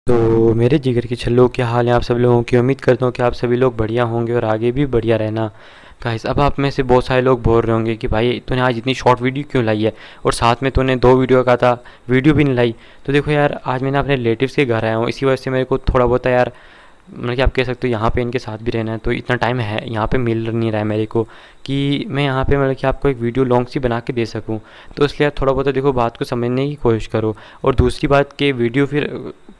तो मेरे जिगर के छल्लों, क्या हाल है आप सब लोगों की। उम्मीद करता हूँ कि आप सभी लोग बढ़िया होंगे और आगे भी बढ़िया रहना। गाइस, अब आप में से बहुत सारे लोग बोल रहे होंगे कि भाई तूने आज इतनी शॉर्ट वीडियो क्यों लाई है, और साथ में तूने 2 वीडियो का था, वीडियो भी नहीं लाई। तो देखो यार, आज मैं ना अपने रिलेटिव्स के घर आया हूँ, इसी वजह से मेरे को थोड़ा बहुत यार, मतलब कि आप कह सकते हो यहाँ पे इनके साथ भी रहना है, तो इतना टाइम है यहाँ पे मिल नहीं रहा है मेरे को कि मैं यहाँ पे मतलब कि आपको एक वीडियो लॉन्ग सी बना के दे सकूँ। तो इसलिए यार थोड़ा बहुत देखो बात को समझने की कोशिश करो। और दूसरी बात कि वीडियो फिर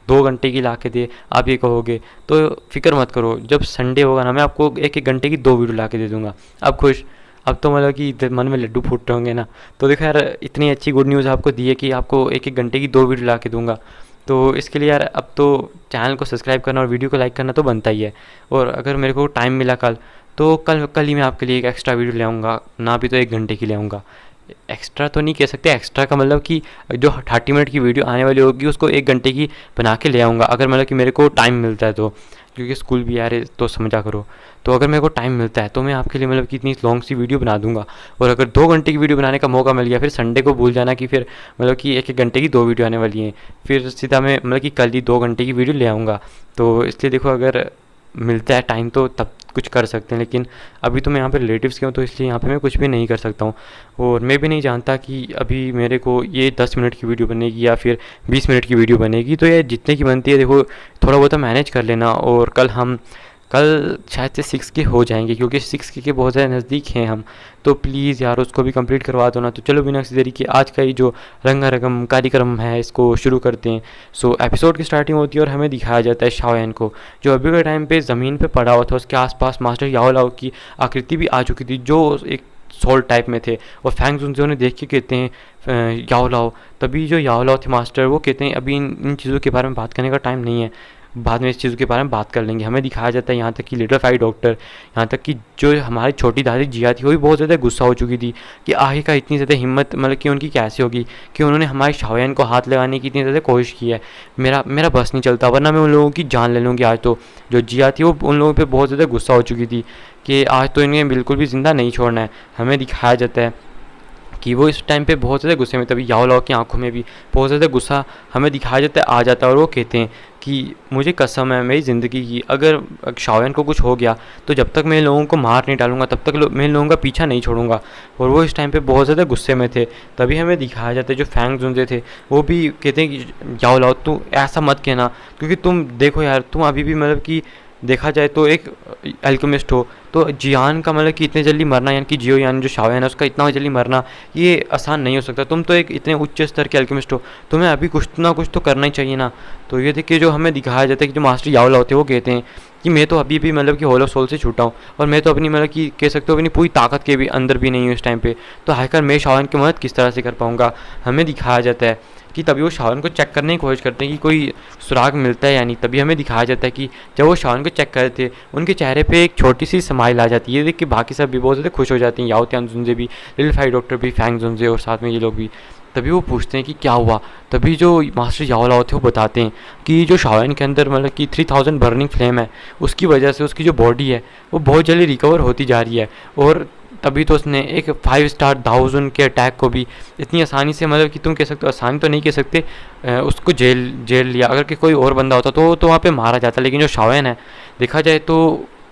2 घंटे की ला के दे, आप ये कहोगे तो फिक्र मत करो, जब संडे होगा ना मैं आपको 1-1 घंटे की 2 वीडियो ला के दे दूँगा। अब खुश? अब तो मतलब कि मन में लड्डू फूट रहे होंगे ना। तो देखो यार, इतनी अच्छी गुड न्यूज़ आपको दी है कि आपको 1-1 घंटे की 2 वीडियो ला के दूँगा। तो इसके लिए यार अब तो चैनल को सब्सक्राइब करना और वीडियो को लाइक करना तो बनता ही है। और अगर मेरे को टाइम मिला कल, तो कल ही मैं आपके लिए एक एक्स्ट्रा वीडियो ले आऊँगा, ना भी तो 1 घंटे की ले आऊँगा। एक्स्ट्रा तो नहीं कह सकते, एक्स्ट्रा का मतलब कि जो 30 मिनट की वीडियो आने वाली होगी उसको 1 घंटे की बना के ले आऊँगा, अगर मतलब कि मेरे को टाइम मिलता है तो। क्योंकि स्कूल भी यार तो समझा करो। तो अगर मेरे को टाइम मिलता है तो मैं आपके लिए मतलब कि इतनी लॉन्ग सी वीडियो बना दूंगा। और अगर 2 घंटे की वीडियो बनाने का मौका मिल गया, फिर संडे को भूल जाना कि फिर मतलब कि 1-1 घंटे की 2 वीडियो आने वाली हैं। फिर सीधा मैं मतलब कि कल ही 2 घंटे की वीडियो ले आऊँगा। तो इसलिए देखो, अगर मिलता है टाइम तो तब कुछ कर सकते हैं, लेकिन अभी तो मैं यहाँ पे रिलेटिव्स के हूँ, तो इसलिए यहाँ पे मैं कुछ भी नहीं कर सकता हूँ। और मैं भी नहीं जानता कि अभी मेरे को ये 10 मिनट की वीडियो बनेगी या फिर 20 मिनट की वीडियो बनेगी। तो ये जितने की बनती है देखो, थोड़ा बहुत मैनेज कर लेना। और कल शायद से 6 के हो जाएंगे, क्योंकि 6 के बहुत ज़्यादा नज़दीक हैं हम। तो प्लीज़ यार उसको भी कंप्लीट करवा दो ना। तो चलो बिना किसी देरी के आज का ही जो रंगारंगम कार्यक्रम है इसको शुरू करते हैं। सो एपिसोड की स्टार्टिंग होती है और हमें दिखाया जाता है शाओयान को, जो अभी के टाइम पे ज़मीन पे पड़ा हुआ था। उसके आसपास मास्टर याओ लाओ की आकृति भी आ चुकी थी, जो एक सोल टाइप में थे। और फैंग जुनजे उन्हें देख के कहते हैं याओ लाओ। तभी जो याओ लाओ थे मास्टर, वो कहते हैं अभी इन चीज़ों के बारे में बात करने का टाइम नहीं है, बाद में इस चीज़ों के बारे में बात कर लेंगे। हमें दिखाया जाता है यहाँ तक कि लिटिल फाई डॉक्टर, यहाँ तक कि जो हमारी छोटी दादी जिया थी, वो भी बहुत ज़्यादा गुस्सा हो चुकी थी कि आखिरकार इतनी ज़्यादा हिम्मत मतलब कि उनकी कैसे होगी कि उन्होंने हमारे शाओयान को हाथ लगाने की इतनी ज़्यादा कोशिश की है। मेरा बस नहीं चलता, वरना मैं उन लोगों की जान ले लूँगी आज तो। जो जिया थी वो उन लोगों पर बहुत ज़्यादा गुस्सा हो चुकी थी कि आज तो इन्हें बिल्कुल भी ज़िंदा नहीं छोड़ना है। हमें दिखाया जाता है कि वो इस टाइम पे बहुत ज़्यादा गुस्से में, तभी याओ लाओ की आंखों में भी बहुत ज़्यादा गुस्सा हमें दिखाया जाता है, आ जाता है। और वो कहते हैं कि मुझे कसम है मेरी ज़िंदगी की, अगर शाओयान को कुछ हो गया तो जब तक मैं इन लोगों को मार नहीं डालूंगा तब तक मैं इन लोगों का पीछा नहीं छोड़ूंगा। और वो इस टाइम पे बहुत ज़्यादा गुस्से में थे। तभी हमें दिखाया जाता है जो फैंग जुनजे थे, वो भी कहते हैं कि याओ लाओ तू ऐसा मत कहना, क्योंकि तुम देखो यार, तुम अभी भी मतलब कि देखा जाए तो एक एल्केमिस्ट हो। तो जियान का मतलब कि इतने जल्दी मरना, यानी कि जियो यान जो शाओयान है उसका इतना जल्दी मरना, ये आसान नहीं हो सकता। तुम तो एक इतने उच्च स्तर के एल्केमिस्ट हो, तुम्हें अभी कुछ ना कुछ तो करना ही चाहिए ना। तो ये देखिए, जो हमें दिखाया जाता है कि जो मास्टर याओ लाओ थे वो कहते हैं कि मैं तो अभी भी मतलब कि होल ऑफ सोल से छूटा हूँ, और मैं तो अपनी मतलब कि कह सकते हो अपनी पूरी ताकत के भी अंदर भी नहीं हूँ इस टाइम पे। तो आखिर मैं शाओयान की मदद किस तरह से कर पाऊँगा। हमें दिखाया जाता है कि तभी वो शाओयान को चेक करने की कोशिश करते हैं कि कोई सुराग मिलता है या नहीं। तभी हमें दिखाया जाता है कि जब वो शाओयान को चेक कर रहे थे, उनके चेहरे पे एक छोटी सी स्माइल आ जाती है। देख के बाकी सब भी बहुत ज़्यादा खुश हो जाती हैं, याओ त्यान जुनजे भी, लिटिल फाई डॉक्टर भी, फैंग जुनजे और साथ में ये लोग भी। तभी वो पूछते हैं कि क्या हुआ। तभी जो मास्टर याओ लाओ थे वो बताते हैं कि जो शाओयान के अंदर मतलब कि 3000 बर्निंग फ्लेम है, उसकी वजह से उसकी जो बॉडी है वो बहुत जल्दी रिकवर होती जा रही है। और तभी तो उसने एक 5 स्टार दाओजुन के अटैक को भी इतनी आसानी से, मतलब कि तुम कह सकते हो आसानी तो नहीं कह सकते, उसको जेल लिया। अगर कि कोई और बंदा होता तो वहाँ पे मारा जाता, लेकिन जो शाओयान है देखा जाए तो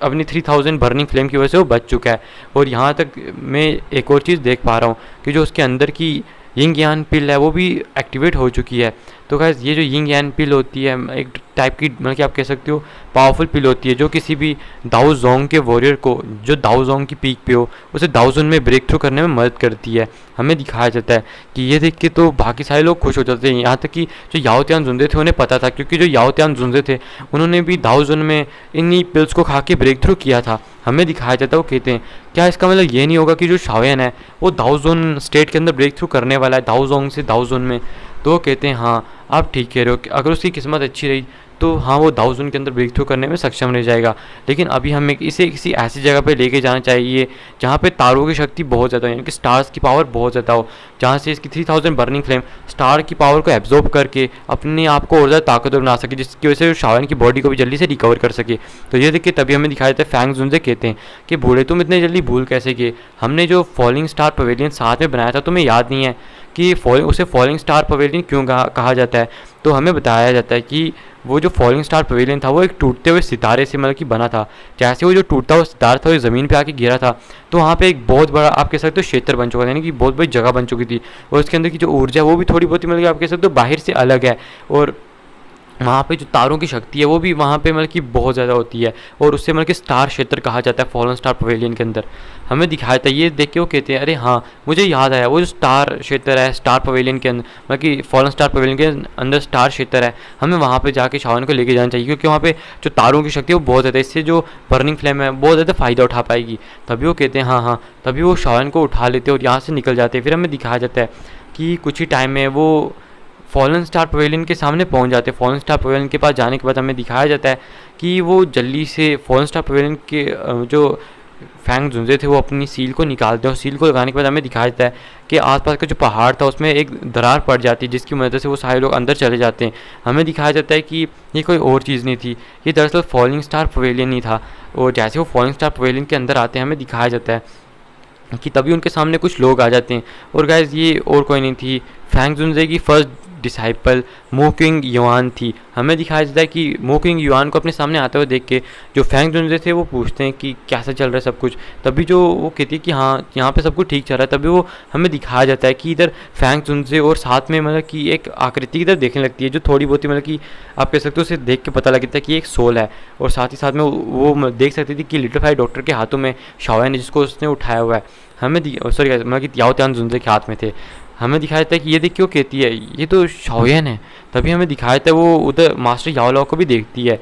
अपनी 3000 बर्निंग फ्लेम की वजह से वो बच चुका है। और यहाँ तक मैं एक और चीज़ देख पा रहा हूँ कि जो उसके अंदर की यिंग यान पिल है वो भी एक्टिवेट हो चुकी है। तो गाइस, ये जो यिंग यान पिल होती है एक टाइप की, मतलब कि आप कह सकते हो पावरफुल पिल होती है, जो किसी भी दाओ जोंग के वॉरियर को, जो दाओ जोंग की पीक पे हो, उसे दाओ जोन में ब्रेक थ्रू करने में मदद करती है। हमें दिखाया जाता है कि ये देख के तो बाकी सारे लोग खुश हो जाते हैं, यहाँ तक कि जो याओ त्यान जुनजे थे उन्हें पता था, क्योंकि जो याओ त्यान जुनजे थे उन्होंने भी दाओ जोन में इन्हीं पिल्स को खा के ब्रेक थ्रू किया था। हमें दिखाया जाता है, वो कहते हैं क्या इसका मतलब ये नहीं होगा कि जो शाओयान है वो दाओ जोन स्टेट के अंदर ब्रेक थ्रू करने वाला है, दाओ जोंग से दाओ जोन में। तो वो कहते हैं हाँ आप ठीक कह रहे हो, कि अगर उसकी किस्मत अच्छी रही तो हाँ वो दाओ जोन के अंदर ब्रेक थ्रू करने में सक्षम रह जाएगा। लेकिन अभी हमें इसे किसी ऐसी जगह पे लेके जाना चाहिए जहाँ पे तारों की शक्ति बहुत ज़्यादा हो, यानी कि स्टार्स की पावर बहुत ज़्यादा हो, जहाँ से इसकी 3000 बर्निंग फ्लेम स्टार की पावर को एब्जॉर्ब करके अपने आप को और ज़्यादा ताकतवर बना सके, जिसकी वजह से शाओयान की बॉडी को भी जल्दी से रिकवर कर सके। तो ये देखिए, तभी हमें दिखाया जाता है फैंग जुनजे कहते हैं कि बूढ़े तुम इतने जल्दी भूल कैसे गए, हमने जो फॉलिंग स्टार पवेलियन साथ में बनाया था तुम्हें याद नहीं है कि उसे फॉलिंग स्टार पवेलियन क्यों कहा जाता है। तो हमें बताया जाता है कि वो जो फॉलिंग स्टार पवेलियन था वो एक टूटते हुए सितारे से मतलब कि बना था। जैसे वो जो टूटता हुआ सितारा था वो ज़मीन पे आके गिरा था, तो वहाँ पे एक बहुत बड़ा आप कह सकते हो क्षेत्र बन चुका था, यानी कि बहुत बड़ी जगह बन चुकी थी। और उसके अंदर की जो ऊर्जा है वो भी थोड़ी बहुत ही मतलब कि आप कह सकते हो बाहर से अलग है। और वहाँ पे जो तारों की शक्ति है वो भी वहाँ पे मतलब कि बहुत ज़्यादा होती है, और उससे मतलब कि स्टार क्षेत्र कहा जाता है फॉलन स्टार पवेलियन के अंदर। हमें दिखाया था, ये देख के वो कहते हैं अरे हाँ मुझे याद आया, वो जो स्टार क्षेत्र है स्टार पवेलियन के अंदर, मतलब कि फॉलन स्टार पवेलियन के अंदर स्टार क्षेत्र है, हमें वहाँ पे जाके शावन को लेके जाना चाहिए, क्योंकि वहाँ पे जो तारों की शक्ति है वो बहुत ज़्यादा, इससे जो बर्निंग फ्लेम है बहुत ज़्यादा फ़ायदा उठा पाएगी। तभी वो कहते हैं हाँ हाँ, तभी वो शावन को उठा लेते हैं और यहाँ से निकल जाते हैं। फिर हमें दिखाया जाता है कि कुछ ही टाइम में वो फॉलन स्टार पवेलियन के सामने पहुंच जाते हैं। फॉलन स्टार पवेलियन के पास जाने के बाद हमें दिखाया जाता है कि वो जल्दी से फॉलन स्टार पवेलियन के जो फैंग जुंजे थे वो अपनी सील को निकालते हैं, और सील को लगाने के बाद हमें दिखाया जाता है कि आसपास का जो पहाड़ था उसमें एक दरार पड़ जाती है, जिसकी मदद से वो सारे लोग अंदर चले जाते हैं। हमें दिखाया जाता है कि ये कोई और चीज़ नहीं थी, ये दरअसल फॉलिंग स्टार पवेलियन ही था। और जैसे वो फॉलिंग स्टार पवेलियन के अंदर आते हैं हमें दिखाया जाता है कि तभी उनके सामने कुछ लोग आ जाते हैं। और गाइस ये और कोई नहीं थी, फैंग जुनजे की फर्स्ट डिसाइपल मोकिंग युआन थी। हमें दिखाया जाता है कि मोकिंग युआन को अपने सामने आते हुए देख के जो फैंग जुनजे थे वो पूछते हैं कि कैसा चल रहा है सब कुछ। तभी जो वो कहती है कि हाँ यहाँ पे सब कुछ ठीक चल रहा है, तभी वो हमें दिखाया जाता है कि इधर फैंग जुनजे और साथ में मतलब कि एक आकृति की तरफ देखने लगती है, जो थोड़ी बहुत ही मतलब कि आप कह सकते हो उसे देख के पता लगता है कि एक सोल है। और साथ ही साथ में वो देख सकती थी कि लिटिल फाई डॉक्टर के हाथों में शाओन है जिसको उसने उठाया हुआ है। हमें सॉरी मतलब कि याओ त्यान जुनजे के हाथ में थे। हमें दिखाया जाता है कि ये देख क्यों कहती है ये तो शाओयन है। तभी हमें दिखाया जाता है वो उधर मास्टर याओ लाओ को भी देखती है,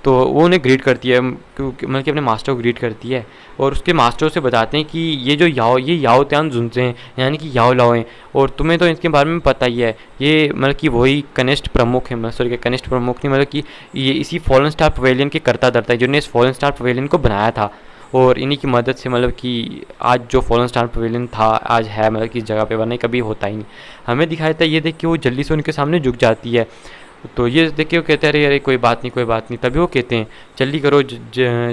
तो वो उन्हें ग्रीट करती है, क्योंकि मतलब कि अपने मास्टर को ग्रीट करती है। और उसके मास्टर से बताते हैं कि ये जो ये याओ त्यान जुनजे हैं, यानी कि याओ लाओ हैं, और तुम्हें तो इनके बारे में पता ही है, ये मतलब कि वही कनिष्ठ प्रमुख है, सॉरी कनिष्ठ प्रमुख नहीं, मतलब कि ये इसी फॉलन स्टार पवेलियन के करता धरता है जिन्होंने इस फॉलन स्टार पवेलियन को बनाया था। और इन्हीं की मदद से मतलब कि आज जो फॉलन स्टार पवेलियन था आज है, मतलब कि इस जगह पे, वरना कभी होता ही नहीं। हमें दिखाया था ये देख के वो जल्दी से उनके सामने झुक जाती है, तो ये देख के वो कहते हैं अरे कोई बात नहीं कोई बात नहीं। तभी वो कहते हैं जल्दी करो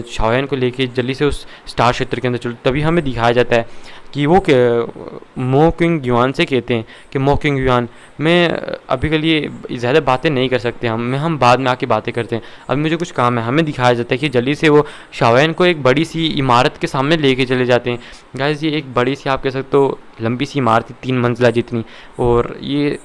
शाओयन को लेके जल्दी से उस स्टार क्षेत्र के अंदर चलो। तभी हमें दिखाया जाता है कि वो मो किंग युआन से कहते हैं कि मो किंग युआन, मैं अभी के लिए ज़्यादा बातें नहीं कर सकते, हम बाद में आके बातें करते हैं, अभी मुझे कुछ काम है। हमें दिखाया जाता है कि जल्दी से वो शाओयन को एक बड़ी सी इमारत के सामने लेके चले जाते हैं। गाइस ये एक बड़ी सी आप कह सकते हो लंबी सी इमारत थी, 3 मंजिला जितनी, और ये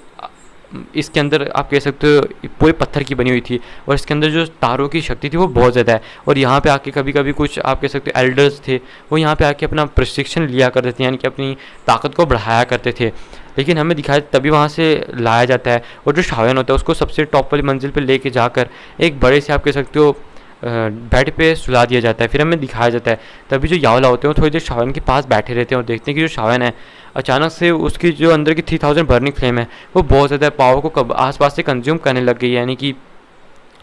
इसके अंदर आप कह सकते हो पूरे पत्थर की बनी हुई थी, और इसके अंदर जो तारों की शक्ति थी वो बहुत ज़्यादा है। और यहाँ पे आके कभी कभी कुछ आप कह सकते हो एल्डर्स थे, वो यहाँ पे आके अपना प्रशिक्षण लिया करते थे, यानी कि अपनी ताकत को बढ़ाया करते थे। लेकिन हमें दिखाया तभी वहाँ से लाया जाता है, और जो शाओयन होता है उसको सबसे टॉप वाली मंजिल पर लेके जाकर एक बड़े से आप कह सकते हो बेड पे सुला दिया जाता है। फिर हमें दिखाया जाता है तभी जो याओ लाओ होते हैं वो थोड़ी देर शाओयन के पास बैठे रहते हैं और देखते हैं कि जो शाओयन है अचानक से उसकी जो अंदर की 3000 बर्निंग फ्लेम है वो बहुत ज़्यादा पावर को आसपास से कंज्यूम करने लग गई है, यानी कि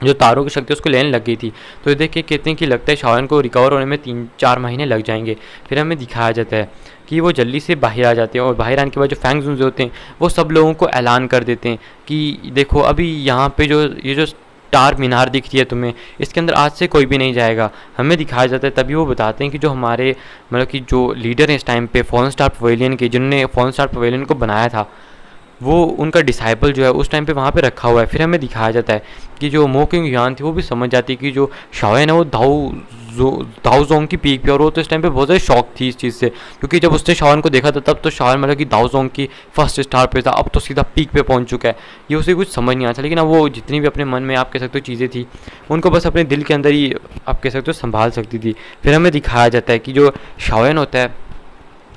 जो तारों की शक्ति उसको लेने लग गई थी। तो ये देख के कहते हैं कि लगता है शाओयन को रिकवर होने में 3-4 महीने लग जाएंगे। फिर हमें दिखाया जाता है कि वो जल्दी से बाहर आ जाते हैं, और बाहर आने के बाद जो फैंग जुनजे होते हैं वो सब लोगों को ऐलान कर देते हैं कि देखो अभी यहाँ पे ये जो स्टार मीनार दिख रही है तुम्हें, इसके अंदर आज से कोई भी नहीं जाएगा। हमें दिखाया जाता है तभी वो बताते हैं कि जो हमारे मतलब कि जो लीडर हैं इस टाइम पे फॉलन स्टार पवेलियन के, जिन्होंने फॉलन स्टार पवेलियन को बनाया था, वो उनका डिसाइपल जो है उस टाइम पे वहाँ पे रखा हुआ है। फिर हमें दिखाया जाता है कि जो मो किंग युआन थी वो भी समझ जाती है कि जो शाओयन है वो दाओ जोंग की पीक पे, और वो तो इस टाइम पे बहुत ज़्यादा शौक थी इस चीज़ से, क्योंकि जब उसने शाओयन को देखा था तब तो शाओयन मतलब कि दाओ जोंग की फर्स्ट स्टार पे था, अब तो सीधा पीक पे पहुंच चुका है। ये उसे कुछ समझ नहीं आता, लेकिन अब वो जितनी भी अपने मन में आप कह सकते हो चीज़ें थी उनको बस अपने दिल के अंदर ही आप कह सकते हो संभाल सकती थी। फिर हमें दिखाया जाता है कि जो शाओयन होता है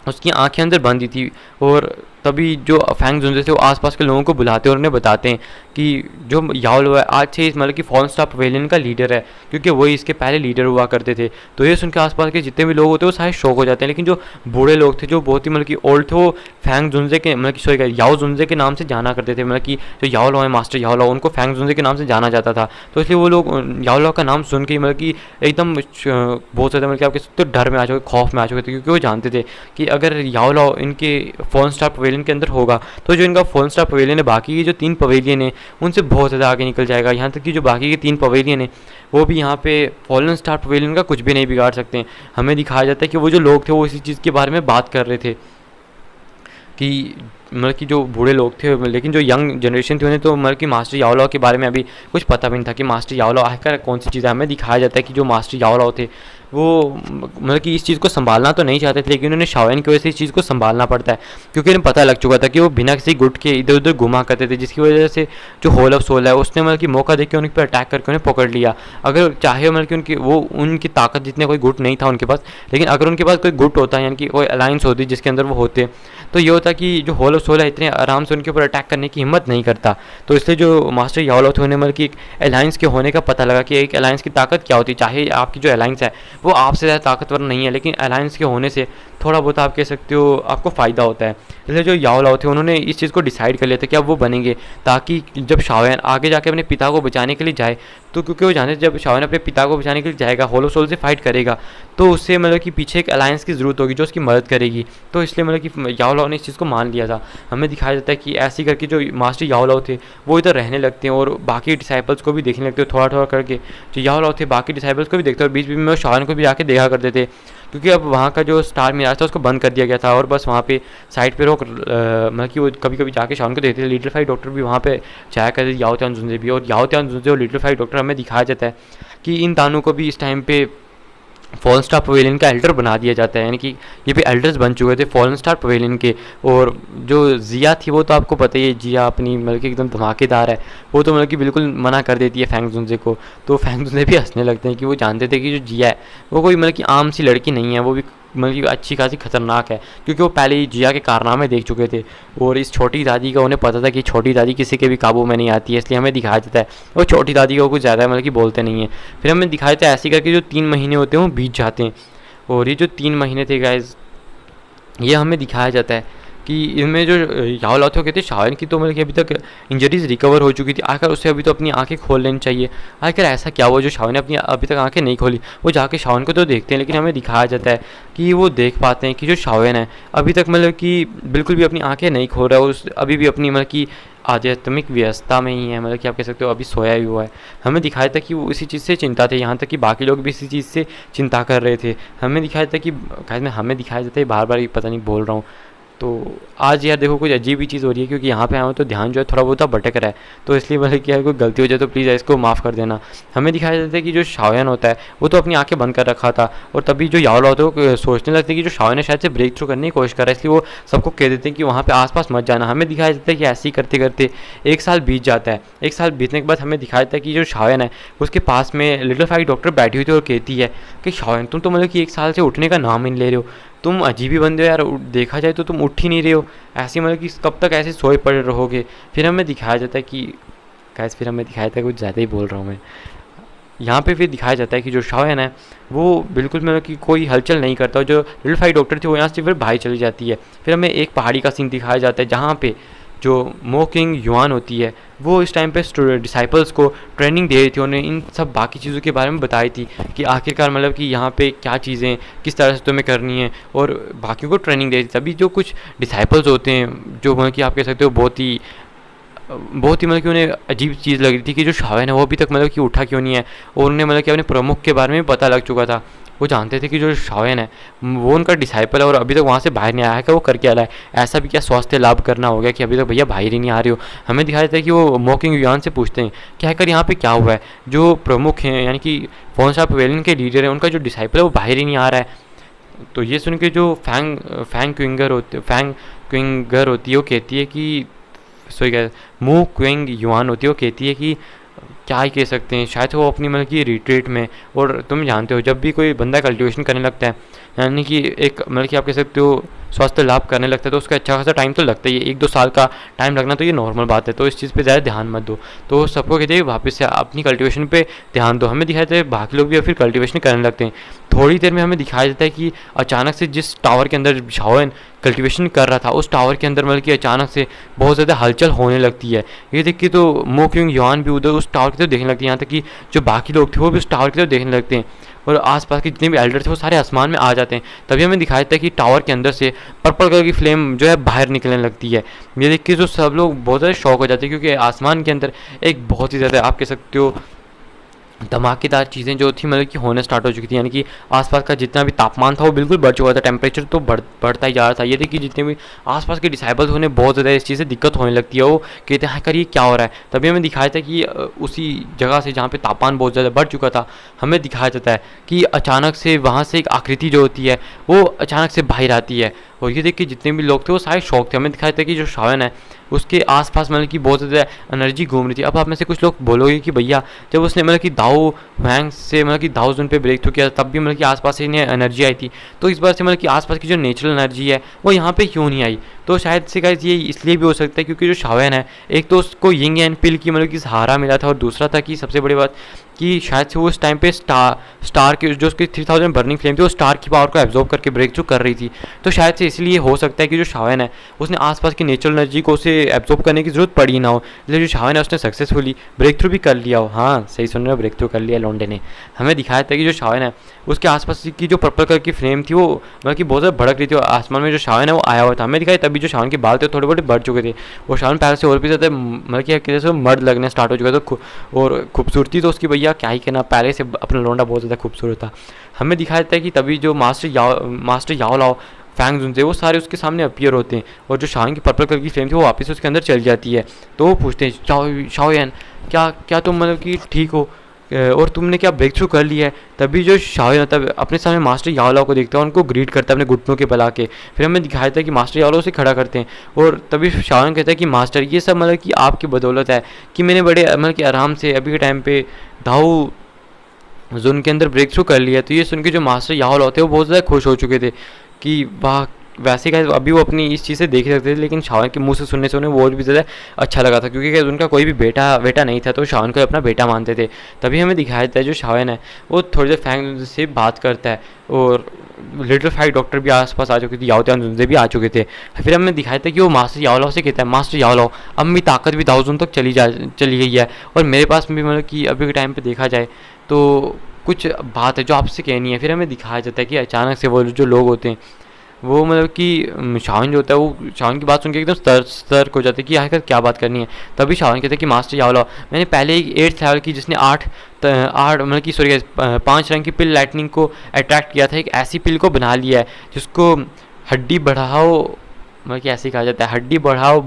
उसकी आंखें अंदर बंद थी, और तभी जो फैंग जुनजे थे वो आसपास के लोगों को बुलाते हैं और उन्हें बताते हैं कि जो याओ लाओ है आज से इस मतलब कि फॉलन स्टार पवेलियन का लीडर है, क्योंकि वही इसके पहले लीडर हुआ करते थे। तो ये सुन के आसपास के जितने भी लोग होते हैं वो सारे शौक हो जाते हैं, लेकिन जो बूढ़े लोग थे जो बहुत ही मतलब कि ओल्ड थे वो फैंग जुनजे के मतलब कि सॉरी याओ जुनजे के नाम से जाना करते थे, मतलब कि जो याओ लाओ है मास्टर याओ लाओ उनको फैंग जुनजे के नाम से जाना जाता था। तो इसलिए वो लोग याओ लाओ का नाम सुन के मतलब कि एकदम बहुत ज़्यादा मतलब कि आपके तो डर में आ चुके, खौफ में आ चुके थे, क्योंकि वो जानते थे कि अगर याओ लाओ इनके फॉलन स्टार पवेलियन के अंदर होगा तो जो इनका फॉलन स्टार पवेलियन है बाकी की जो 3 पवेलियन है उनसे बहुत ज़्यादा आगे निकल जाएगा। यहाँ तक कि जो बाकी के 3 पवेलियन है वो भी यहाँ पे फॉलन स्टार पवेलियन का कुछ भी नहीं बिगाड़ सकते हैं। हमें दिखाया जाता है कि वो जो लोग थे वो इसी चीज़ के बारे में बात कर रहे थे कि मतलब कि जो बूढ़े लोग थे, लेकिन जो यंग जनरेशन थी उन्हें तो मतलब कि मास्टर याओलाओ के बारे में अभी कुछ पता भी नहीं था कि मास्टर याओलाओ आखिर कौन सी चीज़ है। हमें दिखाया जाता है कि जो मास्टर याओलाओ थे वो मतलब कि इस चीज़ को संभालना तो नहीं चाहते थे, लेकिन उन्हें शाओएन की वजह से इस चीज़ को संभालना पड़ता है, क्योंकि उन्हें पता लग चुका था कि वो बिना किसी गुट के इधर उधर घुमा करते थे, जिसकी वजह से जो होल ऑफ सोल है उसने मतलब कि मौका देकर उनके पर अटैक करके उन्हें पकड़ लिया। अगर चाहे मतलब कि उनकी ताकत जितने कोई गुट नहीं था उनके पास, लेकिन अगर उनके पास कोई गुट होता यानी कि कोई अलायंस होती जिसके अंदर वो होते, तो ये होता कि जो होल ऑफ सोल है इतने आराम से उनके ऊपर अटैक करने की हिम्मत नहीं करता। तो इसलिए जो मास्टर याओलाओ थे उन्हें मतलब कि एक अलायंस के होने का पता लगा कि एक अलायंस की ताकत क्या होती है। चाहे आपकी जो अलायंस है वो आपसे ज़्यादा ताकतवर नहीं है, लेकिन अलायंस के होने से थोड़ा बहुत आप कह सकते हो आपको फ़ायदा होता है। इसलिए जो याओलाओ थे उन्होंने इस चीज़ को डिसाइड कर लिया था कि अब वो बनेंगे, ताकि जब शाओएन आगे जाके अपने पिता को बचाने के लिए जाए, तो क्योंकि वो जानते थे जब शाओएन अपने पिता को बचाने के लिए जाएगा, होल ऑफ सोल से फाइट करेगा, तो उससे मतलब कि पीछे एक अलायंस की ज़रूरत होगी जो उसकी मदद करेगी। तो इसलिए मतलब कि याओलाओ ने इस चीज़ को मान लिया था। हमें दिखाया जाता है कि ऐसे करके जो मास्टर याओलाओ थे वो इधर रहने लगते हैं और बाकी डिसाइपल्स को भी देखने लगते हैं थोड़ा थोड़ा करके। जो याओलाओ थे बाकी डिसाइपल्स को भी देखते और बीच बीच में वो शाओएन को भी जाके देखा करते थे, क्योंकि अब वहाँ का जो स्टार मिराज था उसको बंद कर दिया गया था और बस वहाँ पे साइड पे रोक मतलब कि वो कभी कभी जाके शाओन को देखते थे। लिटिल फाई डॉक्टर भी वहाँ पे जाया करते थे, याओ त्यानजुन भी, और याओ त्यानजुन और लिटिल फाई डॉक्टर हमें दिखाया जाता है कि इन तानों को भी इस टाइम पे फॉलन स्टार पवेलियन का एल्डर बना दिया जाता है, यानी कि ये भी एल्डर्स बन चुके थे फॉलन स्टार पवेलियन के। और जो जिया थी वो तो आपको पता ही है, जिया अपनी मतलब कि एकदम धमाकेदार है, वो तो मतलब कि बिल्कुल मना कर देती है फैंग जुनजे को। तो फैंग जुनजे भी हंसने लगते हैं कि वो जानते थे कि जो जिया है वो कोई मतलब कि आम सी लड़की नहीं है, वो भी मतलब कि अच्छी खासी खतरनाक है, क्योंकि वो पहले ही जिया के कारनामे देख चुके थे। और इस छोटी दादी का उन्हें पता था कि छोटी दादी किसी के भी काबू में नहीं आती है, इसलिए हमें दिखाया जाता है वो छोटी दादी को कुछ ज़्यादा मतलब कि बोलते नहीं है। फिर हमें दिखाया जाता है ऐसे करके जो 3 महीने होते हैं वो बीत जाते हैं, और ये जो 3 महीने थे गाइज, ये हमें दिखाया जाता है कि इनमें जो याओलाओ थे कहते शाओएन की तो मतलब कि अभी तक इंजरीज रिकवर हो चुकी थी, आखिर उसे अभी तो अपनी आंखें खोल लेनी चाहिए। आखिर ऐसा क्या हुआ जो शाओएन ने अपनी अभी तक आंखें नहीं खोली। वो जाके शाओएन को तो देखते हैं, लेकिन हमें दिखाया जाता है कि वो देख पाते हैं कि जो शाओएन है अभी तक मतलब कि बिल्कुल भी अपनी आँखें नहीं खोल रहा है, उस अभी भी अपनी मतलब कि आध्यात्मिक व्यवस्था में ही है, मतलब कि आप कह सकते हो अभी सोया ही हुआ है। हमें दिखाया था कि वो इसी चीज़ से चिंता थे, यहाँ तक कि बाकी लोग भी इसी चीज़ से चिंता कर रहे थे। हमें दिखाया था कि हमें दिखाया जाता है, बार बार पता नहीं बोल रहा हूँ। तो आज यार देखो कुछ अजीब ही चीज़ हो रही है, क्योंकि यहाँ पे आया हूँ तो ध्यान जो है थोड़ा बहुत भटक रहा है, तो इसलिए मतलब कि यार कोई गलती हो जाए तो प्लीज़ इसको माफ़ कर देना। हमें दिखाया जाता है कि जो शाओएन होता है वो तो अपनी आंखें बंद कर रखा था, और तभी जो याओलाओ होता है वो सोचने लगते हैं कि जो शाओएन है शायद से ब्रेक थ्रू करने की कोशिश कर रहा है, इसलिए वो सबको कह देते हैं कि वहाँ पे आसपास मत जाना। हमें दिखाया जाता है कि ऐसे ही करते करते 1 साल बीत जाता है। 1 साल बीतने के बाद हमें दिखाया जाता है कि जो शाओएन है उसके पास में लिटिल फाई डॉक्टर बैठी हुई थी और कहती है कि शाओएन तुम तो मतलब कि 1 साल से उठने का नाम ही नहीं ले रहे हो, तुम अजीब ही बंदे हो यार, देखा जाए तो तुम उठ ही नहीं रहे हो, ऐसे मतलब कि कब तक ऐसे सोए पड़े रहोगे। फिर हमें दिखाया जाता है कि कैसे, फिर हमें दिखाया जाता है कुछ ज़्यादा ही बोल रहा हूँ मैं यहाँ पे। फिर दिखाया जाता है कि जो शाओएन है वो बिल्कुल मतलब कि कोई हलचल नहीं करता, और जो लिटिल फाई डॉक्टर थी वो यहाँ से फिर भाई चली जाती है। फिर हमें एक पहाड़ी का सीन दिखाया जाता है जहाँ पे जो मो किंग युआन होती है वो इस टाइम पे डिसाइपल्स को ट्रेनिंग दे रही थी, उन्हें इन सब बाकी चीज़ों के बारे में बताई थी कि आखिरकार मतलब कि यहाँ पे क्या चीज़ें किस तरह से तुम्हें करनी है, और बाकियों को ट्रेनिंग दे रही थी। तभी जो कुछ डिसाइपल्स होते हैं जो मतलब कि आप कह सकते हो बहुत ही मतलब कि उन्हें अजीब चीज़ लग रही थी कि जो शाओएन है वो अभी तक मतलब कि उठा क्यों नहीं है, और उन्हें मतलब कि अपने प्रमुख के बारे में पता लग चुका था। वो जानते थे कि जो शाओएन है वो उनका डिसाइपल है और अभी तक वहाँ से बाहर नहीं आया है, कि वो करके आया है। ऐसा भी क्या स्वास्थ्य लाभ करना हो गया कि अभी तक भैया बाहर ही नहीं आ रही हो। हमें दिखाया जाता है कि वो मो किंग युआन से पूछते हैं कि आखिर यहाँ पे क्या हुआ है, जो प्रमुख हैं यानी कि फॉलन स्टार पवेलियन के लीडर हैं उनका जो डिसाइपल है वो बाहर ही नहीं आ रहा है। तो ये सुन के जो फैंग क्विंगर होती है वो कहती है कि सॉरी क्या मो किंग युआन होती है वो कहती है कि क्या ही कह सकते हैं, शायद वो अपनी मतलब कि रिट्रीट में। और तुम जानते हो जब भी कोई बंदा कल्टीवेशन करने लगता है यानी कि एक मतलब कि आप कह सकते हो स्वास्थ्य लाभ करने लगता है, तो उसका अच्छा खासा टाइम तो लगता ही है, 1-2 साल का टाइम लगना तो ये नॉर्मल बात है। तो इस चीज़ पे ज़्यादा ध्यान मत दो। तो सबको कहते हैं वापस से अपनी कल्टीवेशन पे ध्यान दो। हमें दिखाया जाता है बाकी लोग भी फिर कल्टीवेशन करने लगते हैं। थोड़ी देर में हमें दिखाया जाता है कि अचानक से जिस टावर के अंदर शाओएन कल्टीवेशन कर रहा था उस टावर के अंदर मतलब कि अचानक से बहुत ज़्यादा हलचल होने लगती है। ये देख के तो मो किंग युआन भी उधर उस टावर की तरफ देखने लगती है, यहाँ तक कि जो बाकी लोग थे वो भी उस टावर की तरफ देखने लगते हैं, और आसपास के जितने भी एल्डर थे वो सारे आसमान में आ जाते हैं। तभी हमें दिखाया जाता है कि टावर के अंदर से पर्पल कलर की फ्लेम जो है बाहर निकलने लगती है। ये देख के जो सब लोग बहुत ज़्यादा शॉक हो जाते हैं, क्योंकि आसमान के अंदर एक बहुत ही ज़्यादा आप कह सकते हो धमाकेदार चीज़ें जो थी मतलब कि होने स्टार्ट हो चुकी थी, यानी कि आसपास का जितना भी तापमान था वो बिल्कुल बढ़ चुका था, टेम्परेचर तो बढ़ता ही जा रहा था। ये देखिए जितने भी आसपास के डिसाइबल्स उन्हें बहुत ज़्यादा इस चीज़ से दिक्कत होने लगती है, वो कहते हैं कर ये क्या हो रहा है। तभी हमें दिखाया था कि उसी जगह से जहाँ पे तापमान बहुत ज़्यादा बढ़ चुका था, हमें दिखाया जाता है कि अचानक से वहाँ से एक आकृति जो होती है वो अचानक से बाहर आती है। और ये देख के जितने भी लोग थे वो सारे शौक थे। हमें दिखाया था कि जो शावन है उसके आसपास मतलब कि बहुत ज़्यादा एनर्जी घूम रही थी। अब आप में से कुछ लोग बोलोगे कि भैया जब उसने मतलब कि दाऊ वैंग से मतलब कि दाऊ जोन पे ब्रेक थ्रू किया तब भी मतलब कि आसपास से इन्हें एनर्जी आई थी, तो इस बार से मतलब कि आसपास की जो नेचुरल एनर्जी है वो यहाँ पे क्यों नहीं आई। तो शायद से गाइस ये इसलिए भी हो सकता है क्योंकि जो शावन है एक तो उसको यिंग एंड पिल की मतलब कि सहारा मिला था, और दूसरा था कि सबसे बड़ी बात कि शायद से वो उस टाइम पे स्टार की जो उसकी 3000 बर्निंग फ्लेम थी वो स्टार की पावर को एब्जॉर्ब करके ब्रेक थ्रू कर रही थी। तो शायद से इसलिए हो सकता है कि जो शावन है उसने आसपास की नेचुरल एनर्जी को उसे एब्जॉर्ब करने की जरूरत पड़ी ना हो, इसलिए जो शावन है उसने सक्सेसफुली ब्रेक थ्रू भी कर लिया हो। हाँ सही सुन रहे हो, ब्रेक थ्रू कर लिया लॉन्डे ने। हमें दिखाया था कि जो शावन है उसके आसपास की जो पर्पल कलर की फ्लेम थी वो मतलब कि बहुत ज़्यादा भड़क रही थी, और आसमान में जो शावन है वो आया हुआ था। हमें दिखाया तभी जो शावन के बाल थे थोड़े बहुत बढ़ चुके थे, वो शावन पहले से और भी ज़्यादा मतलब कि जैसे मर्द लगने स्टार्ट हो चुका था, और खूबसूरती तो उसकी भैया क्या ही कहना, पहले से अपना लौंडा बहुत ज़्यादा खूबसूरत था। हमें दिखाया था कि तभी जो मास्टर याओ लाओ फैंग जुन थे वो सारे उसके सामने अपीयर होते हैं, और जो शाओन की पर्पल कलर की फ्लेम थी वो वापस उसके अंदर चल जाती है। तो वो पूछते हैं शाओयन क्या क्या तुम मतलब कि ठीक हो, और तुमने क्या ब्रेक थ्रू कर लिया है। तभी जो शाओयन तब अपने सामने मास्टर याओलाओ को देखता है, उनको ग्रीट करता है अपने घुटनों के बला के। फिर हमें दिखाया था कि मास्टर याओलाओ से खड़ा करते हैं, और तभी शाओयन कहता है कि मास्टर ये सब मतलब कि आपकी बदौलत है कि मैंने बड़े मतलब कि आराम से अभी के टाइम पे दाऊ जोन के अंदर ब्रेक थ्रू कर लिया। तो ये सुन के जो मास्टर याओल होते हैं वो बहुत ज़्यादा खुश हो चुके थे कि वाह, वैसे का अभी वो अपनी इस चीज़ से देख सकते थे, लेकिन शावन के मुंह से सुनने से उन्हें वो और भी ज़्यादा अच्छा लगा था, क्योंकि उनका कोई भी बेटा नहीं था, तो शावन को अपना बेटा मानते थे। तभी हमें दिखाया जाता है जो शावन है वो थोड़ी देर फैंग से बात करता है, और लिटिल फाइट डॉक्टर भी आसपास आ चुके थे, याओत्यान जुनजे भी आ चुके थे। फिर हमें दिखाया था कि वो मास्टर याओलाओ से कहता है मास्टर याओलाओ अब मेरी ताकत भी दाऊजुन तक चली गई है, और मेरे पास भी मतलब कि अभी के टाइम पे देखा जाए तो कुछ बात है जो आपसे कहनी है। फिर हमें दिखाया जाता है कि अचानक से वो जो लोग होते हैं वो मतलब कि शावन जो होता है वो शावन की बात सुन के एकदम सतर्क हो जाते हैं कि आखिर क्या बात करनी है। तभी शावन कहते हैं कि मास्टर याओलाओ मैंने पहले एक 8th लेवल की जिसने 8 मतलब कि सॉरी 5 रंग की पिल लाइटनिंग को अट्रैक्ट किया था, एक ऐसी पिल को बना लिया है जिसको हड्डी बढ़ाओ मतलब कि ऐसे कहा जाता है, हड्डी बढ़ाओ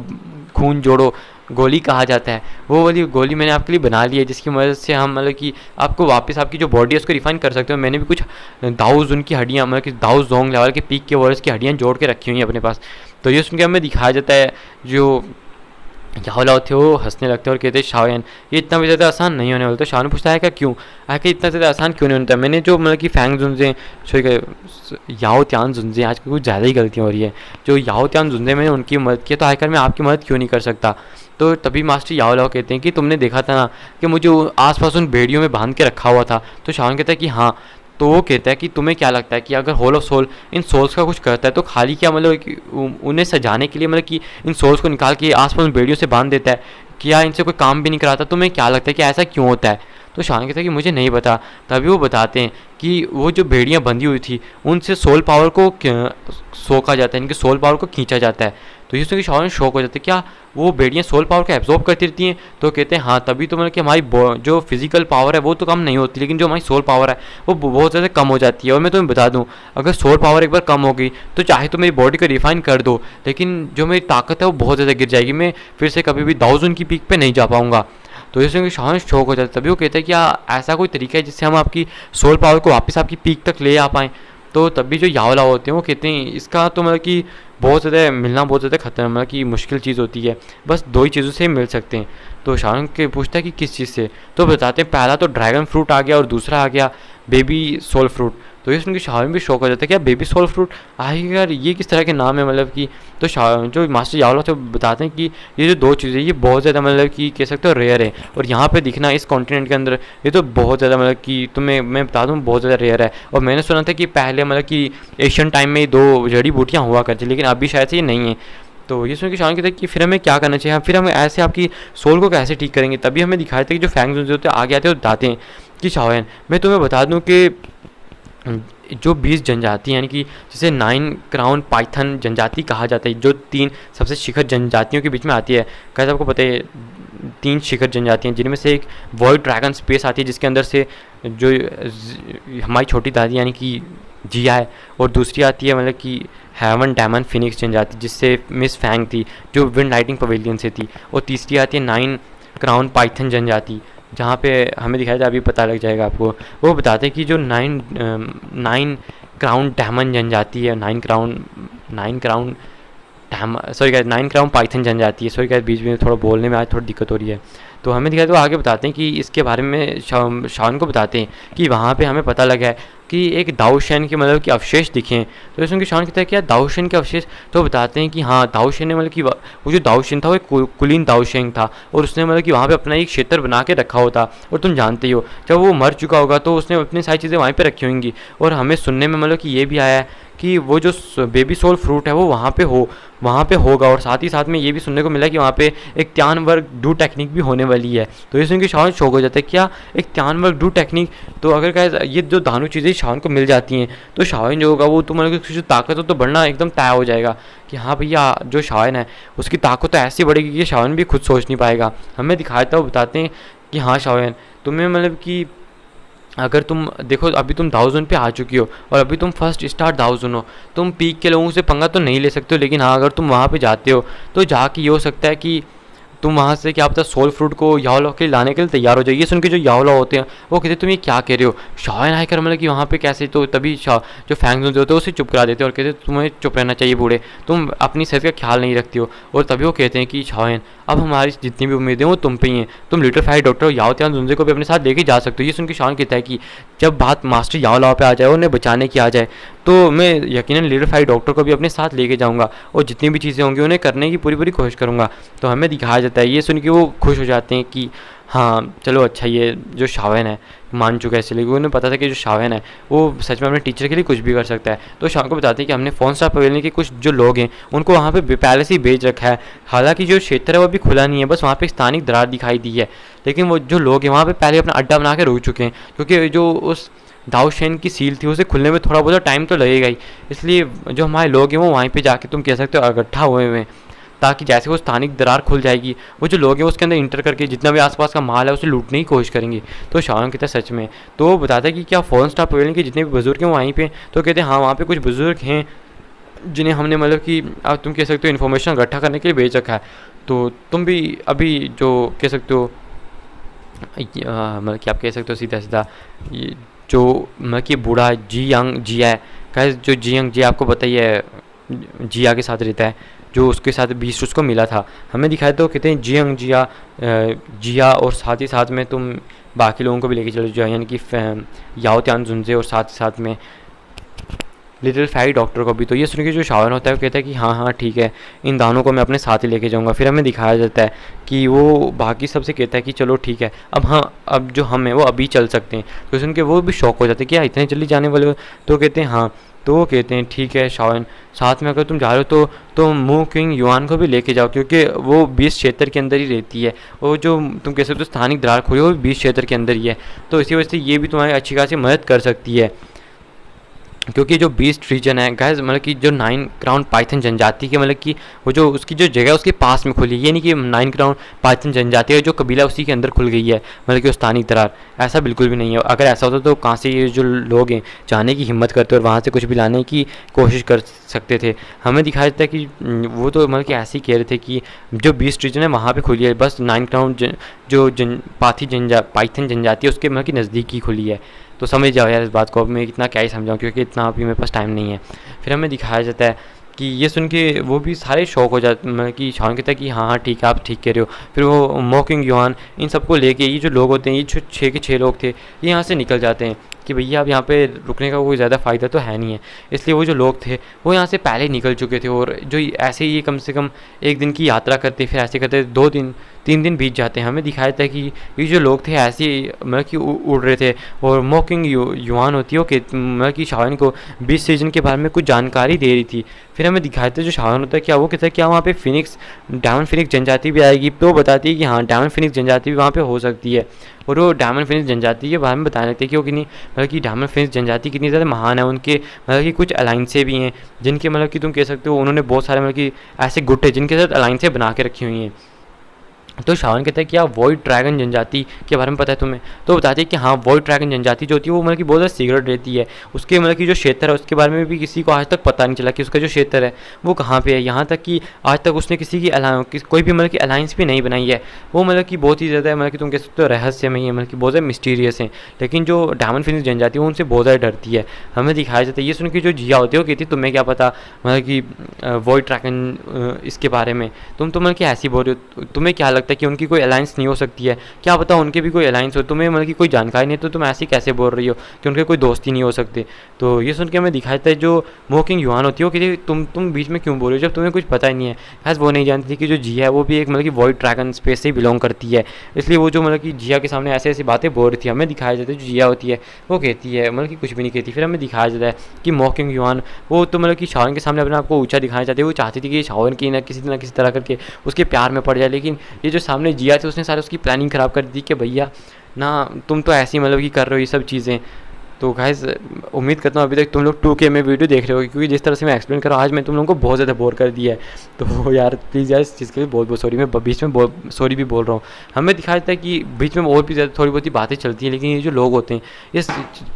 खून जोड़ो गोली कहा जाता है। वो वाली गोली मैंने आपके लिए बना ली है, जिसकी मदद से हम मतलब कि आपको वापस आपकी जो बॉडी है उसको रिफाइन कर सकते हो। मैंने भी कुछ दाऊज उनकी हड्डियाँ मतलब कि दाऊज जोंग लेवल के पीक के वॉरियर्स की हड्डियाँ जोड़ के रखी हुई हैं अपने पास। तो ये सुन के हमें दिखाया जाता है जो याओलाओ थे वो हंसने लगते हैं और कहते हैं शाओयन ये इतना भी ज़्यादा आसान नहीं होने वाला। तो शाओयन पूछता है क्या क्यों, आखिर इतना ज़्यादा आसान क्यों नहीं होता। मैंने जो मतलब कि फैंग जुनजे याओ त्यान जुनजे आज कुछ ज़्यादा ही गलतियाँ हो रही है, जो याओ त्यान जुनजे मैंने उनकी मदद की, तो आखिर मैं आपकी मदद क्यों नहीं कर सकता। तो तभी मास्टर याओलाओ कहते हैं कि तुमने देखा था ना कि मुझे आसपास उन बेड़ियों में बांध के रखा हुआ था। तो शाओयन कहता है कि हाँ। तो वो कहता है कि तुम्हें क्या लगता है कि अगर होल ऑफ सोल इन सोल्स का कुछ करता है तो खाली क्या मतलब उन्हें सजाने के लिए मतलब कि इन सोल्स को निकाल के आसपास उन बेड़ियों से बांध देता है, क्या इनसे कोई काम भी नहीं कराता। तुम्हें क्या लगता है कि ऐसा क्यों होता है। तो शान कहता है कि मुझे नहीं पता। तभी वो बताते हैं कि वो जो बेड़ियाँ बंधी हुई थी उनसे सोल पावर को सोखा जाता है, इनके सोल पावर को खींचा जाता है। तो ये सुन के शान शौक हो जाते हैं, क्या वो बेड़ियाँ सोल पावर को एब्जॉर्ब करती रहती हैं। तो कहते हैं हाँ, तभी तो मतलब कि हमारी जो फिजिकल पावर है वो तो कम नहीं होती, लेकिन जो हमारी सोल पावर है वो बहुत ज़्यादा कम हो जाती है। और मैं तुम्हें बता दूँ, अगर सोल पावर एक बार कम हो गई तो चाहे तो मेरी बॉडी को रिफाइन कर दो, लेकिन जो मेरी ताकत है वो बहुत ज़्यादा गिर जाएगी, मैं फिर से कभी भी 1000 की पीक पे नहीं जा पाऊँगा। तो इससे कि शान शौक हो जाता है। तभी वो कहते हैं कि ऐसा कोई तरीका है जिससे हम आपकी सोल पावर को वापस आपकी पीक तक ले आ पाएँ। तो तभी जो याओलाओ होते हैं वो कहते हैं इसका तो मतलब कि बहुत ज़्यादा मिलना बहुत ज़्यादा खतरा मतलब कि मुश्किल चीज़ होती है, बस 2 ही चीज़ों से मिल सकते हैं। तो शान के पूछता है कि किस चीज़ से। तो बताते हैं पहला तो ड्रैगन फ्रूट आ गया और दूसरा आ गया बेबी सोल फ्रूट। तो ये सुन के शान भी शौक हो जाता है क्या बेबी सोल फ्रूट यार ये किस तरह के नाम है मतलब कि। तो जो मास्टर याओलाओ थे बताते हैं कि ये जो 2 चीज़ें ये बहुत ज़्यादा मतलब कि कह सकते हो रेयर है, और यहाँ पे दिखना इस कॉन्टिनेंट के अंदर ये तो बहुत ज़्यादा मतलब कि तुम्हें मैं बता दूँ बहुत ज़्यादा रेयर है। और मैंने सुना था कि पहले मतलब कि एशियन टाइम में 2 जड़ी बूटियाँ हुआ करती, लेकिन अभी शायद से ये नहीं है। तो ये सुन के शान कहते हैं कि फिर हमें क्या करना चाहिए, फिर हम ऐसे आपकी सोल को कैसे ठीक करेंगे। तभी हमें दिखाया था कि जो फैंग जो होते आगे आते हैं बताते हैं कि शाओयन मैं तुम्हें बता दूँ कि जो 20 जनजाति यानी कि जिसे 9 क्राउन पाइथन जनजाति कहा जाता है, जो 3 सबसे शिखर जनजातियों के बीच में आती है। कैसे आपको पता है 3 शिखर जनजातियाँ, जिनमें से एक वॉइड ड्रैगन स्पेस आती है, जिसके अंदर से जो हमारी छोटी दादी यानी कि जिया है, और दूसरी आती है मतलब कि हेवन डायमंड फिनिक्स जनजाति, जिससे मिस फैंग थी जो विंड लाइटिंग पवेलियन से थी, और तीसरी आती है 9 क्राउन पाइथन जनजाति, जहाँ पे हमें दिखाया जाए, अभी पता लग जाएगा आपको। वो बताते हैं कि जो 9 क्राउन डायमंड जनजाति है, 9 crown sorry guys 9 crown Python जनजाति है, सॉरी गाइस बीच में थोड़ा बोलने में आज थोड़ी दिक्कत हो रही है। तो हमें दिखाया, तो आगे बताते हैं कि इसके बारे में शान को बताते हैं कि वहाँ पे हमें पता लगा है कि एक दाऊशेन के मतलब कि अवशेष दिखे हैं। तो इसमें शान कहता है क्या दाऊशेन के अवशेष, तो बताते हैं कि हाँ दाऊशेन ने मतलब कि वो जो दाऊशेन था वो एक कुलीन दाऊशेन था, और उसने मतलब कि वहाँ पे अपना एक क्षेत्र बना के रखा होता। और तुम जानते ही हो जब वो मर चुका होगा तो उसने अपनी सारी चीज़ें वहीं पर रखी होंगी, और हमें सुनने में मतलब कि ये भी आया है कि वो जो बेबी सोल फ्रूट है वो वहाँ पे होगा, और साथ ही साथ में ये भी सुनने को मिला कि वहाँ पे एक त्यान वर्ग डू टेक्निक भी होने वाली है। तो ये सुन के शान शौक हो जाता है, क्या एक त्यान वर्ग डू टेक्निक। तो अगर क्या ये जो दानू चीज़ें शान को मिल जाती हैं तो शावन जो होगा वो तो मतलब कि जो ताकत हो तो बढ़ना एकदम तय हो जाएगा कि हाँ भैया जो शावन है उसकी ताकत तो ऐसी बढ़ेगी कि शावन भी खुद सोच नहीं पाएगा। हमें दिखाता है, बताते हैं कि हाँ शावन तुम्हें मतलब कि अगर तुम देखो अभी तुम दाऊ जोन पे आ चुकी हो, और अभी तुम फर्स्ट स्टार दाऊ जोन हो, तुम पीक के लोगों से पंगा तो नहीं ले सकते हो, लेकिन हाँ अगर तुम वहाँ पे जाते हो तो जाके ये हो सकता है कि तुम वहाँ से क्या पता सोल फ्रूट को याओलॉ के लाने के लिए तैयार हो जाए। ये सुन के जो याओलॉ होते हैं वो कहते तुम ये क्या कह रहे हो, शायन आकर मतलब कि वहाँ पे कैसे, तो तभी जो फैंग होते हैं उसे चुप करा देते हैं और कहते तुम्हें चुप रहना चाहिए बूढ़े, तुम अपनी सेहत का ख्याल नहीं रखती हो। और तभी वो कहते हैं कि शायन अब हमारी जितनी भी उम्मीदें वो तुम पे ही हैं, तुम लिटिल फायर डॉक्टर याओ त्यान जुनजे को भी अपने साथ लेके जा सकते हो। ये सुन के शायन कहता है कि जब बात मास्टर याओलॉ पे आ जाए, उन्हें बचाने की आ जाए, तो मैं यकीनन लिटिल फायर डॉक्टर को भी अपने साथ लेके जाऊँगा, और जितनी भी चीज़ें होंगी उन्हें करने की पूरी कोशिश करूँगा। तो हमें दिखाया जाता है, ये सुन के वो खुश हो जाते हैं कि हाँ चलो अच्छा ये जो शावन है मान चुका है, इसलिए उन्हें पता था कि जो शावन है वो सच में अपने टीचर के लिए कुछ भी कर सकता है। तो शाम को बताते हैं कि हमने फोन स्टार पवेलियन के कुछ जो लोग हैं उनको वहाँ पे पहले से ही भेज रखा है, हालांकि जो क्षेत्र है वो अभी खुला नहीं है, बस वहाँ पे स्थानिक दरार दिखाई दी है, लेकिन वो जो लोग हैं वहाँ पे पहले अपना अड्डा बना के रुक चुके हैं, क्योंकि जो उस दाऊशेन की सील थी उसे खुलने में थोड़ा बहुत टाइम तो लगेगा ही, इसलिए जो हमारे लोग हैं वो वहीं पे जाके तुम कह सकते हो इकट्ठा हुए हैं, ताकि जैसे वो स्थानिक दरार खुल जाएगी वो जो लोग हैं उसके अंदर इंटर करके जितना भी आसपास का माल है उसे लूटने की कोशिश करेंगे। तो शावन कहता है सच में, तो वो बताता है कि क्या फोन स्टार पवेलियन के जितने भी बुजुर्ग हैं वहीं पे, तो कहते हैं हाँ वहाँ पे कुछ बुजुर्ग हैं जिन्हें हमने मतलब कि अब तुम कह सकते हो इन्फॉर्मेशन इकट्ठा करने के लिए भेज रखा है। तो तुम भी अभी जो कह सकते हो मतलब कि आप कह सकते हो सीधा सीधा ये जो मतलब कि बूढ़ा जिया है, कह जो जिया आपको पता ही है जिया के साथ रहता है, जो उसके साथ बीस्ट उसको मिला था, हमें दिखाया तो कहते हैं जिया और साथ ही साथ में तुम बाकी लोगों को भी लेके चलो जाओ, यानी कि याओ त्यान जुनजे और साथ ही साथ में लिटिल फायर डॉक्टर को भी। तो ये सुन के जो शावन होता है वो कहता है कि हाँ ठीक है इन दानों को मैं अपने साथ ही लेके जाऊँगा। फिर हमें दिखाया जाता है कि वो बाकी सबसे कहता है कि चलो ठीक है अब जो हम हैं वो अभी चल सकते हैं। तो सुन के वो भी शौक हो जाते हैं कि इतने जल्दी जाने वाले हो, तो कहते हैं हाँ, तो वो कहते हैं ठीक है शावन साथ में अगर तुम जा रहे हो तो मू किंग युआन को भी लेके जाओ, क्योंकि वो 20 क्षेत्र के अंदर ही रहती है, वो जो तुम कह सकते हो स्थानिक दरार खोली वो 20 क्षेत्र के अंदर ही है, तो इसी वजह से ये भी तुम्हारी अच्छी खासी मदद कर सकती है, क्योंकि जो बीस्ट रीजन है गाइस मतलब कि जो 9 क्राउन पाइथन जनजाति के मतलब कि वो जो उसकी जो जगह उसके पास में खुली है, ये नहीं कि 9 क्राउन पाइथन जनजाति का जो कबीला उसी के अंदर खुल गई है मतलब कि स्थानिक दरार, ऐसा बिल्कुल भी नहीं है। अगर ऐसा होता तो कहाँ से ये जो लोग हैं जाने की हिम्मत करते और वहाँ से कुछ भी लाने की कोशिश कर सकते थे। हमें दिखाया जाता है कि वो तो मतलब कि ऐसे ही कह रहे थे कि जो बीस्ट रीजन है वहाँ पर खुली है, बस 9 क्राउन जो पाइथन जनजाति है उसके मतलब कि नज़दीक ही खुली है। तो समझ जाओ यार इस बात को, अब मैं इतना क्या ही समझाऊँ क्योंकि इतना अभी मेरे पास टाइम नहीं है। फिर हमें दिखाया जाता है कि ये सुन के वो भी सारे शौक हो जाते मतलब कि शान कहता है कि हाँ ठीक है आप ठीक कह रहे हो। फिर वो मॉकिंग युआन इन सबको लेके ये जो लोग होते हैं ये 6 के 6 लोग थे ये यहाँ से निकल जाते हैं कि भैया अब यहाँ पे रुकने का कोई ज़्यादा फ़ायदा तो है नहीं है, इसलिए वो जो लोग थे वो यहाँ से पहले निकल चुके थे, और जो ऐसे ही कम से कम 1 दिन की यात्रा करते फिर ऐसे करते 2 दिन 3 दिन बीत जाते हैं। हमें दिखाया था कि ये जो लोग थे ऐसे मतलब कि उड़ रहे थे, और मॉकिंग युआन होती है कि मतलब कि शावन को 20 सीजन के बारे में कुछ जानकारी दे रही थी। फिर हमें दिखाया था जो शावन होता है क्या वो कहता है क्या वहाँ पे डायमंड फिनिक्स जनजाति भी आएगी, तो बताती है कि हाँ डायमंड फिनिक्स जनजाति भी वहाँ पे हो सकती है, और वो डायमंड फिनिक्स जनजाति के बारे में बताने लगते हैं कि वो कितनी मतलब कि डायमंड फिनिक्स जनजाति कितनी ज़्यादा महान है, उनके मतलब कि कुछ अलाइंसें भी हैं जिनके मतलब कि तुम कह सकते हो उन्होंने बहुत सारे मतलब कि ऐसे गुट है जिनके साथ अलाइंसें बना के रखी हुई हैं। तो शावन कहता है कि आप वॉइड ड्रैगन जनजाति के बारे में पता है तुम्हें? तो बताते हैं कि हाँ, वॉइड ड्रैगन जनजाति जो होती है वो मतलब कि बहुत ज़्यादा सीक्रेट रहती है। उसके मतलब कि जो क्षेत्र है उसके बारे में भी किसी को आज तक पता नहीं चला कि उसका जो क्षेत्र है वो कहाँ पे है। यहाँ तक कि आज तक उसने किसी की कोई भी मतलब कि अलायंस भी नहीं बनाई है। वो मतलब कि बहुत ही ज़्यादा मतलब कि तुम कह सकते हो रहस्यमयी है, मतलब कि बहुत ज़्यादा मिस्टीरियस है। लेकिन जो डायमंड फिनिक्स जनजाति है वो उनसे बहुत ज़्यादा डरती है, हमें दिखाया जाता है। ये सुन के जो जिया होती है वो कहती है तुम्हें क्या पता मतलब कि वॉइड ड्रैगन इसके बारे में, तुम तो मतलब कि ऐसी बोल रहे हो, तुम्हें क्या लगता है कि उनकी कोई अलायंस नहीं हो सकती है? क्या पता उनके भी कोई अलायंस हो, तुम्हें मतलब कि कोई जानकारी नहीं, तो तुम ऐसी कैसे बोल रही हो कि उनके कोई दोस्ती नहीं हो सकते? तो ये सुन के हमें दिखाया था जो मोकिंग युआन होती है वो कहती है तुम बीच में क्यों बोल रहे हो जब तुम्हें कुछ पता ही नहीं है। खैर वो नहीं जानती थी कि जो जिया है वो भी एक मतलब कि वॉइड ड्रैगन स्पेस से ही बिलोंग करती है, इसलिए वो जो मतलब कि जिया के सामने ऐसी ऐसी बातें बोल रही थी। हमें दिखाया जाता है जो जिया होती है वो कहती है मतलब कि कुछ भी नहीं कहती। फिर हमें दिखाया जाता है कि मोकिंग युआन वो तो मतलब कि शावन के सामने अपने आपको ऊँचा दिखाना चाहती है। वो चाहती थी कि शावन की ना किसी तरह करके उसके प्यार में पड़ जाए, लेकिन ये जो सामने जिया थी उसने सारे उसकी प्लानिंग ख़राब कर दी कि भैया ना तुम तो ऐसी मतलब कि कर रहे हो ये सब चीज़ें। तो गाइस उम्मीद करता हूँ अभी तक तुम लोग 2K में वीडियो देख रहे हो, क्योंकि जिस तरह से मैं एक्सप्लेन कर रहा हूँ आज मैं तुम लोगों को बहुत ज़्यादा बोर कर दिया है। तो यार प्लीज़ यार इस चीज़ के लिए बहुत बहुत सॉरी, मैं बीच में बहुत सॉरी भी बोल रहा हूँ। हमें दिखाया जाता है कि बीच में और भी ज़्यादा थोड़ी बहुत ही बातें चलती हैं, लेकिन ये जो लोग होते हैं इस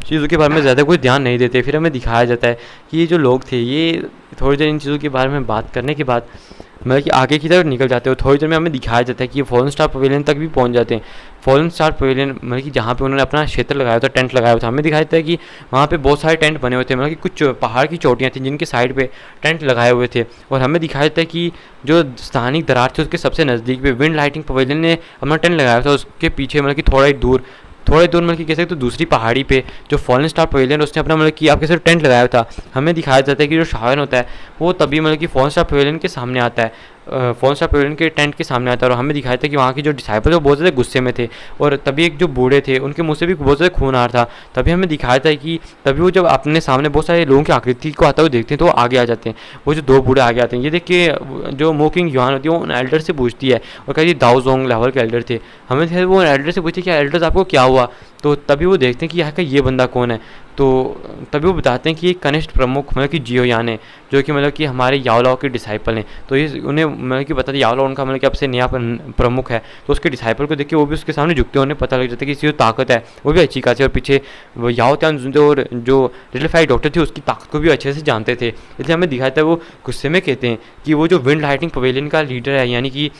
चीज़ों के बारे में ज़्यादा कोई ध्यान नहीं देते। फिर हमें दिखाया जाता है कि ये जो लोग थे ये थोड़ी देर इन चीज़ों के बारे में बात करने के बाद मतलब कि आगे की तरफ निकल जाते हो। थोड़ी देर में हमें दिखाया जाता है कि ये फॉलन स्टार पवेलियन तक भी पहुंच जाते हैं। फॉलन स्टार पवेलियन मतलब कि जहाँ पे उन्होंने अपना क्षेत्र लगाया था, टेंट लगाया था। हमें दिखाया जाता है कि वहाँ पे बहुत सारे टेंट बने हुए थे, मतलब कि कुछ पहाड़ की चोटियाँ थी जिनके साइड पे टेंट लगाए हुए थे। और हमें दिखाया जाता है कि जो स्थानिक दरार थी उसके सबसे नज़दीक पे विंड लाइटिंग पवेलियन ने अपना टेंट लगाया था। उसके पीछे मतलब कि थोड़ा ही दूर मतलब कि कह सकते तो दूसरी पहाड़ी पे जो फॉलन स्टार पवेलियन उसने अपना मतलब कि आपके सिर्फ टेंट लगाया था। हमें दिखाया जाता है कि जो शावन होता है वो तभी मतलब कि फॉलन स्टार पवेलियन के सामने आता है, फॉलन स्टार पवेलियन के टेंट के सामने आता है। और हमें दिखाया था कि वहाँ के जो डिसाइपल वो बहुत ज़्यादा गुस्से में थे, और तभी एक जो बूढ़े थे उनके मुँह से भी बहुत ज़्यादा खून आ रहा था। तभी हमें दिखाया था कि तभी वो जब अपने सामने बहुत सारे लोगों की आकृति को आता हुआ देखते हैं तो वो आगे आ जाते हैं। वो जो 2 बूढ़े आगे आते हैं, ये देख के जो मोकिंग युआन होती है वो उन एल्डर से पूछती है और कहती है दाओजोंग लेवल के एल्डर थे। हमें वो एल्डर से पूछती है कि एल्डर्स आपको क्या हुआ? तो तभी वो देखते हैं कि यहाँ का ये बंदा कौन है। तो तभी वो बताते हैं कि ये कनिष्ठ प्रमुख मतलब कि जियोयान है, जो कि मतलब कि हमारे याओलाओ के डिसाइपल हैं। तो ये उन्हें मतलब कि बताते याओलाओ उनका मतलब कि अब से नया प्रमुख है। तो उसके डिसाइपल को देख के वो भी उसके सामने झुकते हैं। उन्हें पता लग जाता है कि इसकी जो ताकत है वो भी अच्छी खासी, और पीछे वो याओ त्यान और जो लिटिल फाई डॉक्टर थे उसकी ताकत को भी अच्छे से जानते थे। इसलिए हमें दिखाता है वो गुस्से में कहते हैं कि वो जो विंड लाइटिंग पवेलियन का लीडर है यानी कि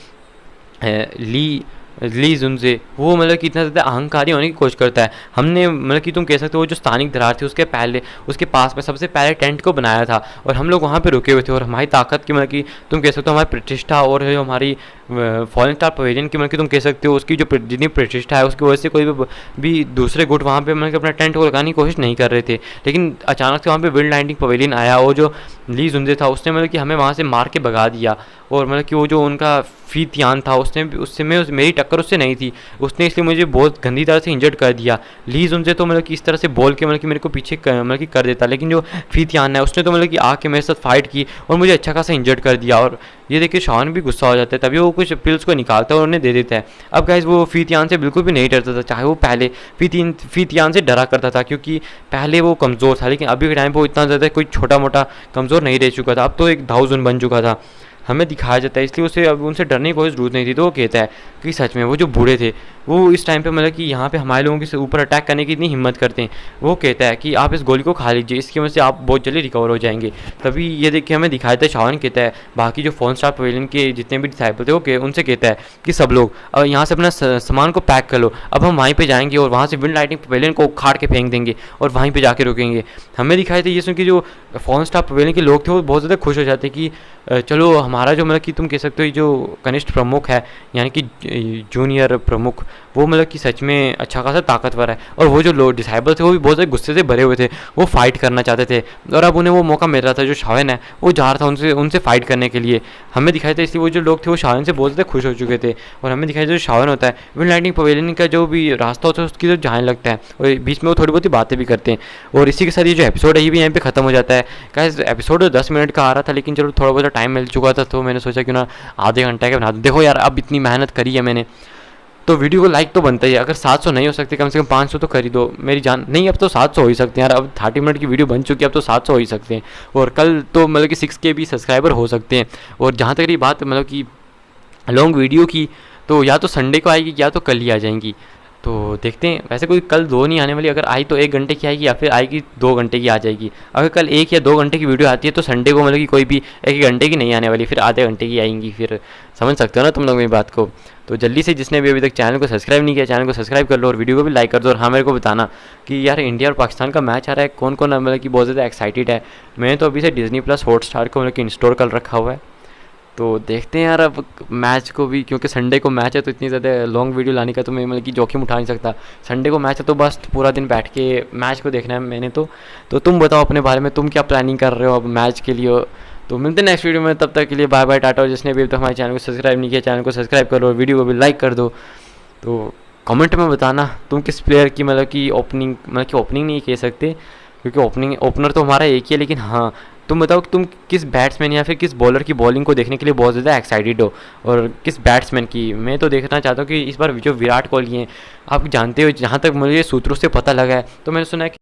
ली जुनसे, वो मतलब कि इतना ज़्यादा अहंकारी होने की कोशिश करता है। हमने मतलब कि तुम कह सकते हो वो जो स्थानिक दरार थी उसके पास में सबसे पहले टेंट को बनाया था, और हम लोग वहाँ पे रुके हुए थे। और हमारी ताकत की मतलब कि तुम कह सकते हो हमारी प्रतिष्ठा और जो हमारी फॉलन स्टार पवेलियन की मतलब कि तुम कह सकते हो उसकी जो जितनी प्रतिष्ठा है उसकी वजह से कोई भी दूसरे गुट वहाँ पे मतलब कि अपना टेंट को लगाने की कोशिश नहीं कर रहे थे। लेकिन अचानक से वहाँ पे विंड लाइटिंग पवेलियन आया, और जो ली जुनसे था उसने मतलब कि हमें वहाँ से मार के भगा दिया। और मतलब कि वो जो उनका फीतियान था उससे मेरी टक्कर उससे नहीं थी, उसने इसलिए मुझे बहुत गंदी तरह से इंजर्ड कर दिया। लीज उनसे तो मतलब कि इस तरह से बोल के मतलब कि मेरे को पीछे मतलब कि कर देता, लेकिन जो फीतियान है उसने तो मतलब कि आके मेरे साथ फाइट की और मुझे अच्छा खासा इंजर्ड कर दिया। और ये देखिए शावन भी गुस्सा हो जाता है, तभी वो कुछ पिल्स को निकालता है और उन्हें दे देता है। अब गाइस वो फीतियान से बिल्कुल भी नहीं डरता था, चाहे वो पहले फीतियान से डरा करता था क्योंकि पहले वो कमज़ोर था, लेकिन अभी के टाइम पर वो इतना ज़्यादा कोई छोटा मोटा कमज़ोर नहीं रह चुका था, अब तो एक दाऊजुन बन चुका था। हमें दिखाया जाता है, इसलिए उसे अब उनसे डरने की कोई ज़रूरत नहीं थी। तो वो कहता है कि सच में वो जो बूढ़े थे वो इस टाइम पे मतलब कि यहाँ पे हमारे लोगों के ऊपर अटैक करने की इतनी हिम्मत करते हैं। वो कहता है कि आप इस गोली को खा लीजिए, इसकी वजह से आप बहुत जल्दी रिकवर हो जाएंगे। तभी ये देख के हमें दिखाया था शावन कहता है बाकी जो फॉलन स्टार पवेलियन के जितने भी डिसाइपल थे वो उनसे कहता है कि सब लोग अब यहाँ से अपना सामान को पैक कर लो, अब हम वहीं पर जाएंगे और वहाँ से विंड लाइटिंग पवेलियन को उखाड़ के फेंक देंगे और वहीं पर जाके रुकेंगे। हमें दिखाया था ये सुन के जो फॉलन स्टार पवेलियन के लोग थे वो बहुत ज़्यादा खुश हो जाते कि चलो हमारा जो मतलब कि तुम कह सकते हो जो कनिष्ठ प्रमुख है यानी कि जूनियर प्रमुख वो मतलब कि सच में अच्छा खासा ताकतवर है। और वो जो लोग डिसाइबल थे वो भी बहुत ज़्यादा गुस्से से भरे हुए थे, वो फाइट करना चाहते थे और अब उन्हें वो मौका मिल रहा था। जो शावन है वो जा रहा था उनसे फाइट करने के लिए। हमें दिखाया था इसलिए वो जो लोग थे वो शावन से बहुत ज़्यादा खुश हो चुके थे। और हमें दिखाया जो शावन होता है विंड लाइटिंग पवेलियन का जो भी रास्ता होता है उसकी जो जाने लगता है और बीच में वो थोड़ी बहुत ही बातें भी करते हैं। और इसी के साथ ये जो एपिसोड है ये भी यहाँ पे ख़त्म हो जाता है। गाइस एपिसोड 10 मिनट का आ रहा था, लेकिन चलो थोड़ा बहुत टाइम मिल चुका था तो मैंने सोचा क्यों ना आधे घंटे का बना दूं। देखो यार अब इतनी मेहनत करी है मैंने तो वीडियो को लाइक तो बनता ही है। अगर 700 नहीं हो सकते कम से कम 500 तो कर ही दो मेरी जान। नहीं अब तो 700 हो ही सकते हैं यार, अब 30 मिनट की वीडियो बन चुकी है, अब तो 700 हो ही सकते हैं। और कल तो मतलब कि 6K भी सब्सक्राइबर हो सकते हैं। और जहाँ तक रही बात मतलब कि लॉन्ग वीडियो की तो या तो संडे को आएगी या तो कल ही आ जाएंगी। तो देखते हैं, वैसे कोई कल 2 नहीं आने वाली, अगर आई तो 1 घंटे की आएगी या फिर आएगी 2 घंटे की आ जाएगी। अगर कल 1 या 2 घंटे की वीडियो आती है तो संडे को मतलब कि कोई भी 1 घंटे की नहीं आने वाली, फिर आधे घंटे की आएंगी। फिर समझ सकते हो ना तुम लोग मेरी बात को। तो जल्दी से जिसने भी अभी तक चैनल को सब्सक्राइब नहीं किया, चैनल को सब्सक्राइब कर लो और वीडियो को भी लाइक कर दो। और हाँ, मेरे को बताना कि यार इंडिया और पाकिस्तान का मैच आ रहा है, कौन कौन मतलब कि बहुत ज़्यादा एक्साइटेड है। मैंने तो अभी से डिज़नी प्लस हॉटस्टार को मतलब कि इंस्टॉल कर रखा हुआ है। तो देखते हैं यार अब मैच को भी, क्योंकि संडे को मैच है तो इतनी ज़्यादा लॉन्ग वीडियो लाने का तो मैं मतलब कि जोखिम उठा नहीं सकता। संडे को मैच है तो बस पूरा दिन बैठ के मैच को देखना है मैंने तो तुम बताओ अपने बारे में, तुम क्या प्लानिंग कर रहे हो अब मैच के लिए। तो मिलते हैं नेक्स्ट वीडियो में, तब तक के लिए बाय बाय टाटा। और जिसने भी अभी तक हमारे चैनल को सब्सक्राइब नहीं किया, चैनल को सब्सक्राइब करो और वीडियो को भी लाइक कर दो। तो कमेंट में बताना तुम किस प्लेयर की मतलब कि ओपनिंग नहीं कह सकते क्योंकि ओपनर तो हमारा एक ही है, लेकिन हाँ तुम बताओ कि तुम किस बैट्समैन या फिर किस बॉलर की बॉलिंग को देखने के लिए बहुत ज़्यादा एक्साइटेड हो, और किस बैट्समैन की। मैं तो देखना चाहता हूँ कि इस बार जो विराट कोहली हैं, आप जानते हो जहाँ तक मुझे सूत्रों से पता लगा है, तो मैंने सुना है कि